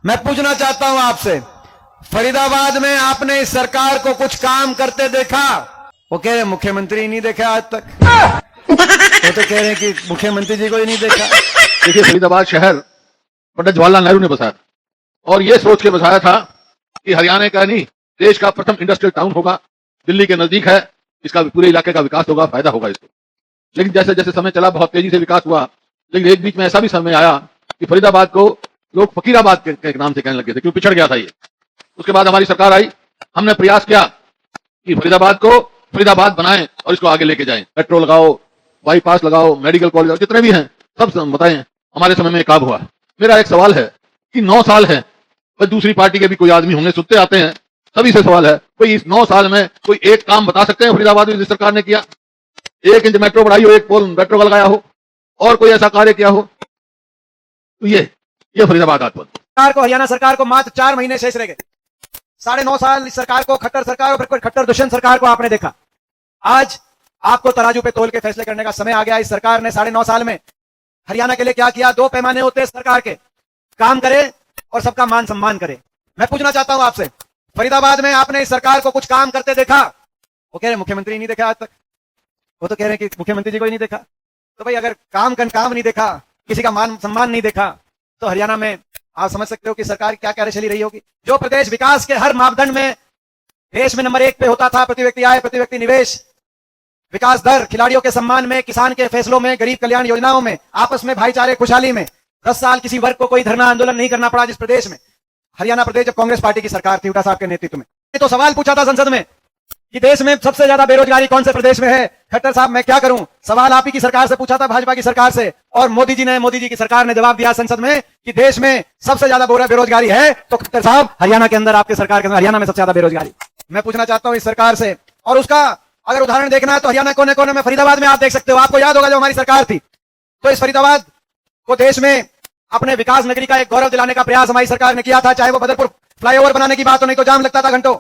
मैं पूछना चाहता हूं आपसे, फरीदाबाद में आपने इस सरकार को कुछ काम करते देखा? वो कह रहे मुख्यमंत्री नहीं देखा आज तक। वो तो कह रहे हैं कि मुख्यमंत्री जी को ही नहीं देखा। देखिए, फरीदाबाद शहर पंडित जवाहरलाल नेहरू ने बसाया और ये सोच के बसाया था कि हरियाणा का नहीं, देश का प्रथम इंडस्ट्रियल टाउन होगा, दिल्ली के नजदीक है, इसका पूरे इलाके का विकास होगा, फायदा होगा इसको। लेकिन जैसे जैसे समय चला बहुत तेजी से विकास हुआ, लेकिन एक बीच में ऐसा भी समय आया कि फरीदाबाद को लोग फकीराबाद के नाम से कहने लगे थे, क्यों पिछड़ गया था ये। उसके बाद हमारी सरकार आई, हमने प्रयास किया कि फरीदाबाद को फरीदाबाद बनाएं और इसको आगे लेके जाएं। मेट्रो लगाओ, बाईपास लगाओ, मेडिकल कॉलेज जितने भी हैं सब बताएं। हमारे समय में काम हुआ। मेरा एक सवाल है कि 9 साल है, बस दूसरी पार्टी के भी कोई आदमी होंगे, सुनते आते हैं, सभी से सवाल है, कोई इस 9 साल में कोई एक काम बता सकते हैं फरीदाबाद में जिस सरकार ने किया? 1 इंच मेट्रो बढ़ाई हो, एक पोल मेट्रो का लगाया हो, और कोई ऐसा कार्य किया हो? तो ये फरीदाबाद आज सरकार को, हरियाणा सरकार को मात्र 4 महीने शेष रह गए। 9.5 साल इस सरकार को, खट्टर सरकार और फिर खट्टर दुष्यंत सरकार को आपने देखा। आज आपको तराजू पे तोल के फैसले करने का समय आ गया। इस सरकार ने 9.5 साल में हरियाणा के लिए क्या किया? 2 पैमाने होते हैं सरकार के, काम करे और सबका मान सम्मान करे। मैं पूछना चाहता हूं आपसे, फरीदाबाद में आपने इस सरकार को कुछ काम करते देखा? वो कह रहे मुख्यमंत्री नहीं देखा आज तक। वो तो कह रहे हैं कि मुख्यमंत्री जी को ही नहीं देखा। तो भाई, अगर काम नहीं देखा, किसी का मान सम्मान नहीं देखा, तो हरियाणा में आप समझ सकते हो कि सरकार क्या क्या चली रही होगी। जो प्रदेश विकास के हर मापदंड में देश में नंबर 1 पे होता था, प्रति व्यक्ति आय, प्रति व्यक्ति निवेश, विकास दर, खिलाड़ियों के सम्मान में, किसान के फैसलों में, गरीब कल्याण योजनाओं में, आपस में भाईचारे, खुशहाली में, 10 साल किसी वर्ग को कोई धरना आंदोलन नहीं करना पड़ा। जिस प्रदेश में, हरियाणा प्रदेश जब कांग्रेस पार्टी की सरकार थी, हुड्डा साहब के नेतृत्व में, तो सवाल पूछा था संसद में कि देश में सबसे ज्यादा बेरोजगारी कौन से प्रदेश में है? खट्टर साहब, मैं क्या करूं? सवाल आप ही की सरकार से पूछा था, भाजपा की सरकार से, और मोदी जी की सरकार ने जवाब दिया संसद में कि देश में सबसे ज्यादा बेरोजगारी है। तो खट्टर साहब, हरियाणा के अंदर, आपके सरकार के अंदर हरियाणा में सबसे ज्यादा बेरोजगारी। मैं पूछना चाहता हूं इस सरकार से, और उसका अगर उदाहरण देखना है तो हरियाणा कोने कोने में, फरीदाबाद में आप देख सकते हो। आपको याद होगा जब हमारी सरकार थी तो इस फरीदाबाद को देश में अपने विकास नगरी का एक गौरव दिलाने का प्रयास हमारी सरकार ने किया था। चाहे वो बदरपुर फ्लाईओवर बनाने की बात हो, नहीं तो जाम लगता था घंटों।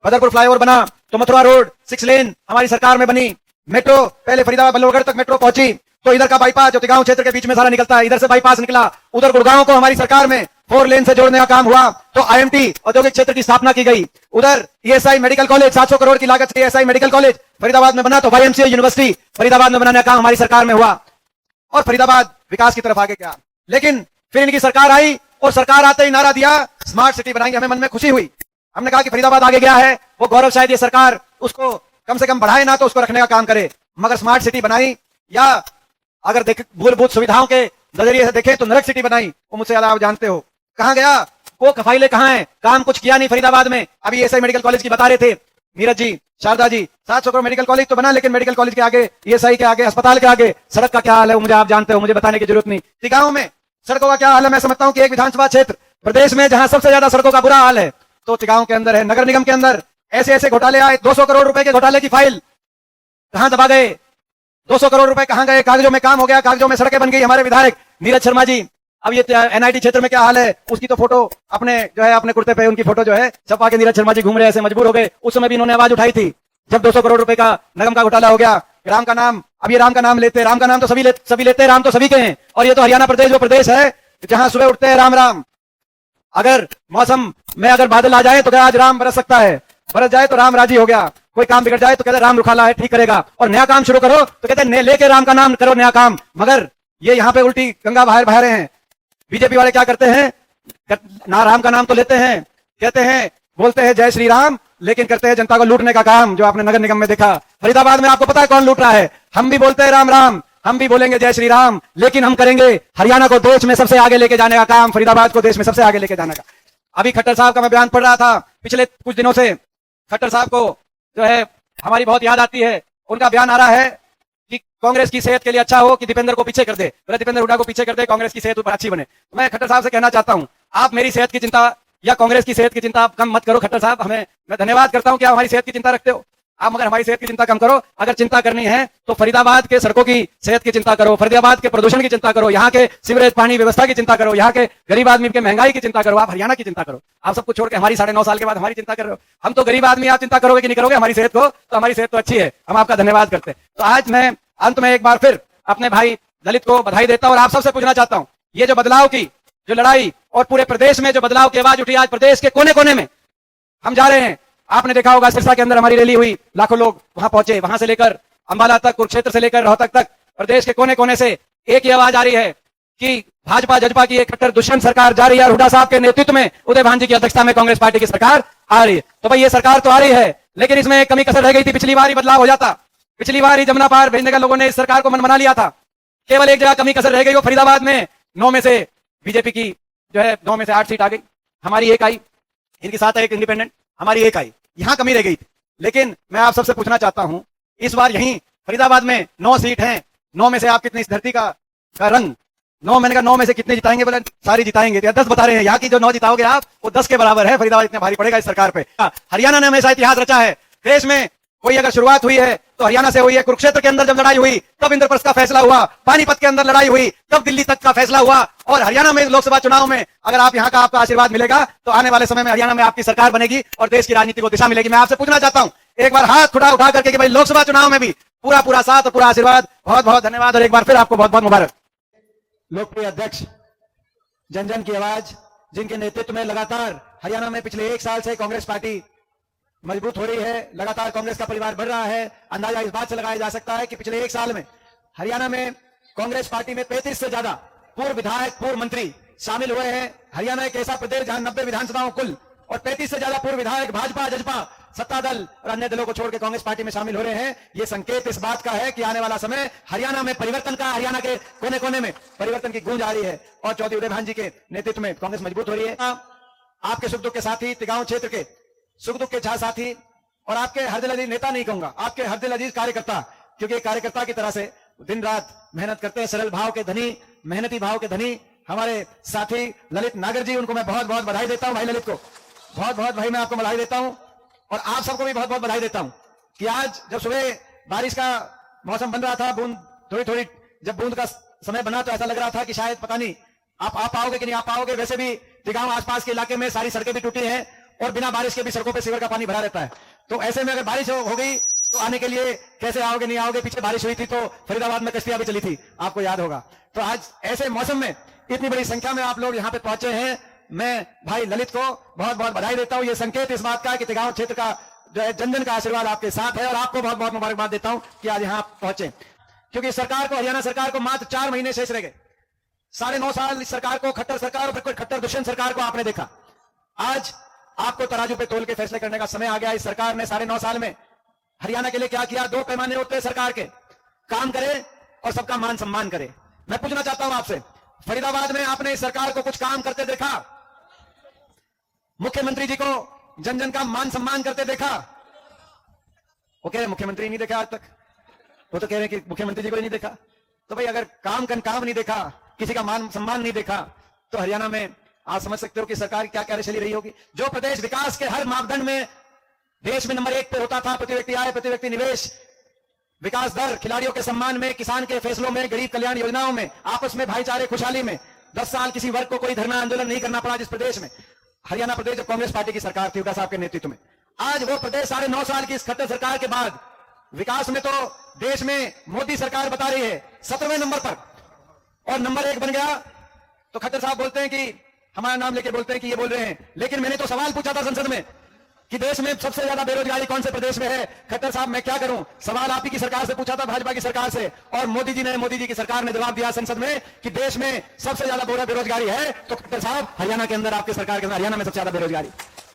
बदरपुर फ्लाईओवर बना तो मथुरा रोड 6 लेन हमारी सरकार में बनी। मेट्रो पहले फरीदाबाद बल्लभगढ़ तक मेट्रो पहुंची, तो इधर का बाईपास जो गांव क्षेत्र के बीच में सारा निकलता है, इधर से बाईपास निकला, उधर गुड़गांव को हमारी सरकार में 4 लेन से जोड़ने का काम हुआ। तो IMT औद्योगिक क्षेत्र की स्थापना की गई। उधर ESI मेडिकल कॉलेज, 700 करोड़ की लागत से ESI मेडिकल कॉलेज फरीदाबाद में बना। तो YMCA यूनिवर्सिटी फरीदाबाद में बनाने का काम हमारी सरकार में हुआ, और फरीदाबाद विकास की तरफ आगे गया। लेकिन फिर इनकी सरकार आई, और सरकार आते ही नारा दिया स्मार्ट सिटी बनाएंगे। हमें मन में खुशी हुई, हमने कहा कि फरीदाबाद आगे गया है, वो गौरव शायद ये सरकार उसको कम से कम बढ़ाए ना, तो उसको रखने का काम करे। मगर स्मार्ट सिटी बनाई, या अगर मूलभूत सुविधाओं के नजरिए से देखें तो नरक सिटी बनाई। वो मुझसे ज्यादा आप जानते हो। कहां गया वो? फाइलें कहां है? काम कुछ किया नहीं फरीदाबाद में। अभी ESI मेडिकल कॉलेज की बता रहे थे नीरज जी, शारदा जी, 700 करोड़ मेडिकल कॉलेज तो बना, लेकिन मेडिकल कॉलेज के आगे, ESI के आगे, अस्पताल के आगे सड़क का क्या हाल है वो मुझे आप जानते हो, मुझे बताने की जरूरत नहीं। टिकाऊ में सड़कों का क्या हाल है? मैं समझता हूं कि एक विधानसभा क्षेत्र प्रदेश में जहां सबसे ज्यादा सड़कों का बुरा हाल है तो टिकाऊ के अंदर है। नगर निगम के अंदर ऐसे ऐसे घोटाले आए, 200 करोड़ रुपए के घोटाले की फाइल कहां दबा गए? 200 करोड़ रुपए कहां गए? कागजों में काम हो गया, कागजों में सड़कें बन गई। हमारे विधायक नीरज शर्मा जी, अब ये NIT क्षेत्र में क्या हाल है उसकी तो फोटो अपने जो है अपने कुर्ते पे उनकी फोटो जो है छपा के नीरज शर्मा जी घूम रहे, ऐसे मजबूर हो गए। उस समय भी इन्होंने आवाज उठाई थी जब 200 करोड़ रुपए का निगम का घोटाला हो गया। राम का नाम, अब ये राम का नाम लेते, राम का नाम तो सभी लेते हैं, राम तो सभी के हैं। और ये तो हरियाणा प्रदेश वो प्रदेश है जहां सुबह उठते हैं राम राम। अगर मौसम में अगर बादल आ जाए तो क्या आज राम बरस सकता है? बरस जाए तो राम राजी हो गया। कोई काम बिगड़ जाए तो कहते राम रुखाला है, ठीक करेगा। और नया काम शुरू करो तो कहते लेके राम का नाम करो नया काम। मगर ये यहाँ पे उल्टी गंगा बहा रहे हैं। बीजेपी वाले क्या करते हैं? ना राम का नाम तो लेते हैं, कहते हैं, बोलते हैं जय श्री राम, लेकिन करते हैं जनता को लूटने का काम, जो आपने नगर निगम में देखा। फरीदाबाद में आपको पता है कौन लूट रहा है? हम भी बोलते हैं राम राम, हम भी बोलेंगे जय श्री राम, लेकिन हम करेंगे हरियाणा को देश में सबसे आगे लेके जाने का काम, फरीदाबाद को देश में सबसे आगे लेके जाने का। अभी खट्टर साहब का मैं बयान पढ़ रहा था पिछले कुछ दिनों से। खट्टर साहब को जो है हमारी बहुत याद आती है। उनका बयान आ रहा है कि कांग्रेस की सेहत के लिए अच्छा हो कि दीपेंद्र को पीछे कर दे, दीपेंद्र हुड्डा को पीछे कर दे, कांग्रेस की सेहत ऊपर अच्छी बने। मैं खट्टर साहब से कहना चाहता हूं, आप मेरी सेहत की चिंता या कांग्रेस की सेहत की चिंता आप कम मत करो खट्टर साहब। मैं धन्यवाद करता हूं कि आप हमारी सेहत की चिंता रखते हो, आप मगर हमारी सेहत की चिंता कम करो। अगर चिंता करनी है तो फरीदाबाद के सड़कों की सेहत की चिंता करो, फरीदाबाद के प्रदूषण की चिंता करो, यहाँ के सीवरेज पानी व्यवस्था की चिंता करो, यहाँ के गरीब आदमी के महंगाई की चिंता करो। आप हरियाणा की चिंता करो। आप सब कुछ छोड़ के हमारी 9.5 साल के बाद हमारी चिंता कर रहे हो। हम तो गरीब आदमी, आप चिंता करोगे कि नहीं करोगे हमारी सेहत को? तो हमारी सेहत तो अच्छी है, हम आपका धन्यवाद करते हैं। तो आज मैं अंत में एक बार फिर अपने भाई ललित को बधाई देता हूं और आप सबसे पूछना चाहता हूं, ये जो बदलाव की जो लड़ाई और पूरे प्रदेश में जो बदलाव की आवाज उठी, आज प्रदेश के कोने कोने में हम जा रहे हैं। आपने देखा होगा सिरसा के अंदर हमारी रैली हुई, लाखों लोग वहां पहुंचे, वहां से लेकर अंबाला तक, कुरुक्षेत्र से लेकर रोहतक तक प्रदेश के कोने कोने से एक ही आवाज आ रही है कि भाजपा जजपा की एक कट्टर दुष्यंत सरकार जा रही है और हुड्डा साहब के नेतृत्व में, उदय भान जी की अध्यक्षता में कांग्रेस पार्टी की सरकार आ रही है। तो भाई ये सरकार तो आ रही है, लेकिन इसमें एक कमी कसर रह गई थी। पिछली बार ही बदलाव हो जाता, पिछली बार ही जमुना पार भेजने का लोगों ने इस सरकार को मन बना लिया था। केवल एक जगह कमी कसर रह गई, वो फरीदाबाद में 9 में से बीजेपी की जो है 9 में से 8 सीट आ गई, हमारी एक आई, इनके साथ एक इंडिपेंडेंट, हमारी एक आई, यहां कमी रह गई थी। लेकिन मैं आप सबसे पूछना चाहता हूं, इस बार यहीं फरीदाबाद में 9 सीट हैं, 9 में से आप कितनी, इस धरती का रंग 9, मैंने कहा 9 में से कितने जिताएंगे? बोले सारी जिताएंगे। तो 10 बता रहे हैं, यहाँ की जो 9 जिताओगे आप, वो 10 के बराबर है। फरीदाबाद इतना भारी पड़ेगा इस सरकार पे। हरियाणा ने हमेशा इतिहास रचा है, देश में कोई अगर शुरुआत हुई है तो हरियाणा से हुई है। कुरुक्षेत्र के अंदर जब लड़ाई हुई तब इंद्रप्रस्थ का फैसला हुआ, पानीपत के अंदर लड़ाई हुई तब दिल्ली तक का फैसला हुआ, और हरियाणा में लोकसभा चुनाव में अगर आप यहाँ का आपका आशीर्वाद मिलेगा तो आने वाले समय में हरियाणा में आपकी सरकार बनेगी और देश की राजनीति को दिशा मिलेगी। मैं आपसे पूछना चाहता हूं एक बार हाथ उठा करके कि भाई लोकसभा चुनाव में भी पूरा साथ और पूरा आशीर्वाद। बहुत बहुत धन्यवाद और एक बार फिर आपको बहुत बहुत मुबारक। लोकप्रिय अध्यक्ष, जन जन की आवाज, जिनके नेतृत्व में लगातार हरियाणा में पिछले 1 साल से कांग्रेस पार्टी मजबूत हो रही है, लगातार कांग्रेस का परिवार बढ़ रहा है। अंदाजा इस बात से लगाया जा सकता है कि पिछले 1 साल में हरियाणा में कांग्रेस पार्टी में 35 से ज्यादा पूर्व विधायक, पूर्व मंत्री शामिल हुए हैं। हरियाणा एक ऐसा प्रदेश जहां 90 विधानसभाओं कुल और 35 से ज्यादा पूर्व विधायक भाजपा जजपा सत्ता दल और अन्य दलों को छोड़ के कांग्रेस पार्टी में शामिल हो रहे हैं। ये संकेत इस बात का है कि आने वाला समय हरियाणा में परिवर्तन का, हरियाणा के कोने कोने में परिवर्तन की गूंज आ रही है और चौधरी उदय भान जी के नेतृत्व में कांग्रेस मजबूत हो रही है। आपके सुख दुख के साथी, तिगांव क्षेत्र के सुख दुख के साथी और आपके हरदिल अजीज नेता नहीं कहूंगा, आपके हरदिल अजीज कार्यकर्ता, क्योंकि कार्यकर्ता की तरह से दिन रात मेहनत करते हैं, सरल भाव के धनी, मेहनती भाव के धनी हमारे साथी ललित नागर जी, उनको मैं बहुत बहुत बधाई देता हूं। भाई ललित को बहुत बहुत भाई मैं आपको बधाई देता हूं और आप सबको भी बहुत बहुत बधाई देता हूं कि आज जब सुबह बारिश का मौसम बन रहा था, बूंद थोड़ी थोड़ी जब बूंद का समय बना तो ऐसा लग रहा था कि शायद पता नहीं आप आ पाओगे कि नहीं आ पाओगे। वैसे भी तिगांव आसपास के इलाके में सारी सड़कें भी टूटी हैं और बिना बारिश के भी सड़कों पे सीवर का पानी भरा रहता है। तो ऐसे में अगर बारिश हो गई तो आने के लिए कैसे आओगे, नहीं आओगे। पीछे बारिश हुई थी तो फरीदाबाद में कश्तियां भी चली थी, आपको याद होगा। तो आज ऐसे मौसम में इतनी बड़ी संख्या में आप लोग यहाँ पे पहुंचे हैं, मैं भाई ललित को बहुत बहुत बधाई देता हूं। ये संकेत इस बात का है कि तिगांव क्षेत्र का जो है जन जन का आशीर्वाद आपके साथ है और आपको बहुत बहुत मुबारकबाद देता हूं कि आज यहाँ पहुंचे। क्योंकि सरकार को, हरियाणा सरकार को मात्र 4 महीने शेष रह गए। 9.5 साल इस सरकार को, खट्टर सरकार और खट्टर दुष्यंत सरकार को आपने देखा। आज आपको तराजू पे तोल के फैसले करने का समय आ गया। इस सरकार ने 9.5 साल में हरियाणा के लिए क्या किया? 2 पैमाने होते हैं सरकार के, काम करे और सबका मान सम्मान करे। मैं पूछना चाहता हूं आपसे, फरीदाबाद में आपने इस सरकार को कुछ काम करते देखा? मुख्यमंत्री जी को जन जन का मान सम्मान करते देखा? वो कह रहे मुख्यमंत्री नहीं देखा आज तक, वो तो कह रहे कि मुख्यमंत्री जी को ही नहीं देखा। तो भाई अगर काम नहीं देखा, किसी का मान सम्मान नहीं देखा, तो हरियाणा में आप समझ सकते हो कि सरकार क्या कार्यशैली रही होगी। जो प्रदेश विकास के हर मापदंड में देश में नंबर 1 पे होता था, प्रति व्यक्ति आय, प्रति व्यक्ति निवेश, विकास दर, खिलाड़ियों के सम्मान में, किसान के फैसलों में, गरीब कल्याण योजनाओं में, आपस में भाईचारे, खुशहाली में, 10 साल किसी वर्ग को कोई धरना आंदोलन नहीं करना पड़ा। जिस प्रदेश में, हरियाणा प्रदेश जब कांग्रेस पार्टी की सरकार थी हुड्डा साहब के नेतृत्व में, आज वो प्रदेश 9.5 साल की इस खट्टर सरकार के बाद विकास में तो देश में मोदी सरकार बता रही है 17वें नंबर पर, और नंबर 1 बन गया। तो खट्टर साहब बोलते हैं कि हमारा नाम लेके बोलते हैं कि ये बोल रहे हैं, लेकिन मैंने तो सवाल पूछा था संसद में कि देश में सबसे ज्यादा बेरोजगारी कौन से प्रदेश में है। खट्टर साहब मैं क्या करूं, सवाल आप ही की सरकार से पूछा था, भाजपा की सरकार से, और मोदी जी की सरकार ने जवाब दिया संसद में कि देश में सबसे ज्यादा बेरोजगारी है। तो खट्टर साहब हरियाणा के अंदर, आपकी सरकार के अंदर हरियाणा में सबसे ज्यादा बेरोजगारी